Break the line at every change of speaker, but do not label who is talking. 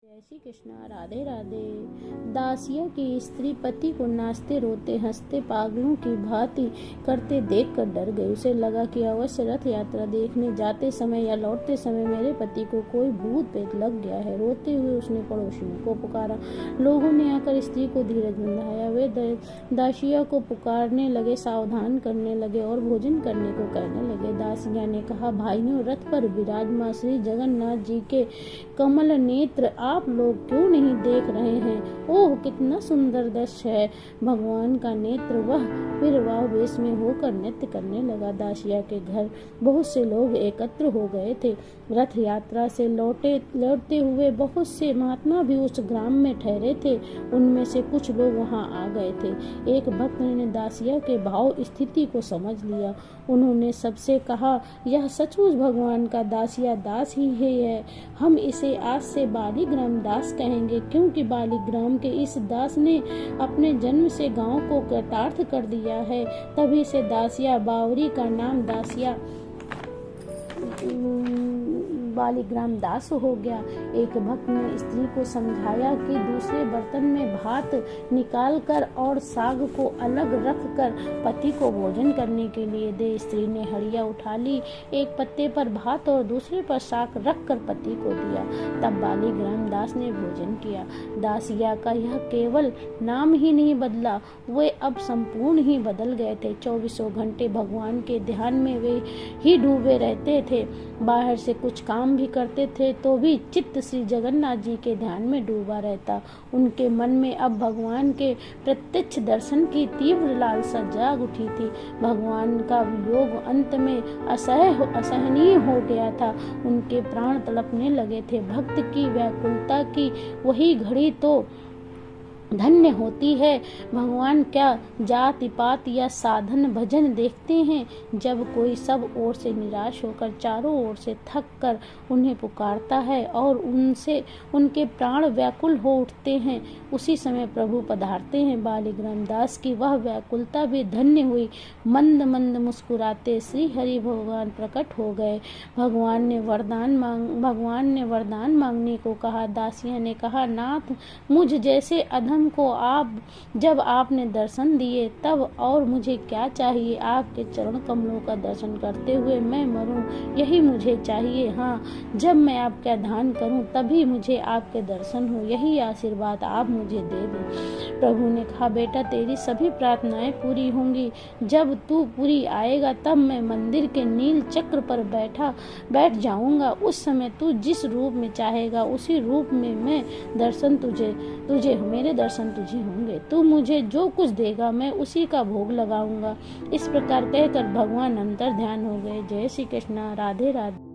जय श्री कृष्णा। राधे राधे। दासिया की स्त्री पति को नाचते रोते हंसते पागलों की भांति करते देखकर डर गई। उसे लगा कि अवश्य रथ यात्रा देखने जाते समय या लौटते समय मेरे पति को कोई भूत प्रेत लग गया है। रोते हुए उसने पड़ोसियों को पुकारा। लोगों ने आकर स्त्री को धीरज बंधाया। वे दासिया को पुकारने लगे, सावधान करने लगे और भोजन करने को कहने लगे। दासिया ने कहा, भाइयों, रथ पर विराजमान श्री जगन्नाथ जी के कमल नेत्र आप लोग क्यों नहीं देख रहे हैं? ओह, कितना सुंदर दृश्य है। भगवान का नेत्र। वह फिर वाह वेश में होकर नृत्य करने लगा। दासिया के घर बहुत से लोग एकत्र हो गए थे। रथ यात्रा से लौटते हुए बहुत से महात्मा भी उस ग्राम में ठहरे थे। उनमें से कुछ लोग वहां आ गए थे। एक भक्त ने दासिया के भाव स्थिति को समझ लिया। उन्होंने सबसे कहा, यह सचमुच भगवान का दासिया दास ही है। हम इसे आज से बालीग्राम दास कहेंगे, क्योंकि बालीग्राम के इस दास ने अपने जन्म से गांव को कृतार्थ कर दिया है। तभी से दासिया बावरी का नाम दासिया बालीग्राम दास हो गया। एक भक्त ने स्त्री को समझाया कि दूसरे बर्तन में भात निकालकर और साग को अलग रखकर पति को भोजन करने के लिए दे। स्त्री ने हड़िया उठा ली, एक पत्ते पर भात और दूसरे पर साग रखकर पति को दिया। तब बालीग्राम दास ने भोजन किया। दासिया का यह केवल नाम ही नहीं बदला, वे अब संपूर्ण ही बदल गए थे। 24 घंटे भगवान के ध्यान में वे ही डूबे रहते थे। बाहर से कुछ काम भी करते थे तो भी चित्त श्री जगन्नाथ जी के ध्यान में डूबा रहता। उनके मन में अब भगवान के प्रत्यक्ष दर्शन की तीव्र लालसा जाग उठी थी। भगवान का वियोग अंत में असहनीय हो गया था। उनके प्राण तड़पने लगे थे। भक्त की व्याकुलता की वही घड़ी तो धन्य होती है। भगवान क्या जाति पात या साधन भजन देखते हैं। जब कोई सब ओर से निराश होकर चारों ओर से थक कर उन्हें पुकारता है और उनसे उनके प्राण व्याकुल हो उठते हैं, उसी समय प्रभु पधारते हैं। बालीग्राम दास की वह व्याकुलता भी धन्य हुई। मंद मंद मुस्कुराते श्री हरि भगवान प्रकट हो गए। भगवान ने वरदान मांगने को कहा। दासिया ने कहा, नाथ, मुझ जैसे अधम को आप जब आपने दर्शन दिए तब और मुझे क्या चाहिए? आपके चरण कमलों का दर्शन करते हुए मैं मरूं, यही मुझे चाहिए। हाँ, जब मैं आपका ध्यान करूं तभी मुझे आपके दर्शन हो, यही आशीर्वाद आप मुझे दे दें। प्रभु ने कहा, बेटा, तेरी सभी प्रार्थनाएं पूरी होंगी। जब तू पूरी आएगा तब मैं मंदिर के नील चक्र पर बैठ जाऊंगा। उस समय तू जिस रूप में चाहेगा उसी रूप में मैं मेरे दर्शन तुझे होंगे। तू मुझे जो कुछ देगा मैं उसी का भोग लगाऊंगा। इस प्रकार कहकर भगवान अंतर ध्यान हो गए। जय श्री कृष्णा। राधे राधे।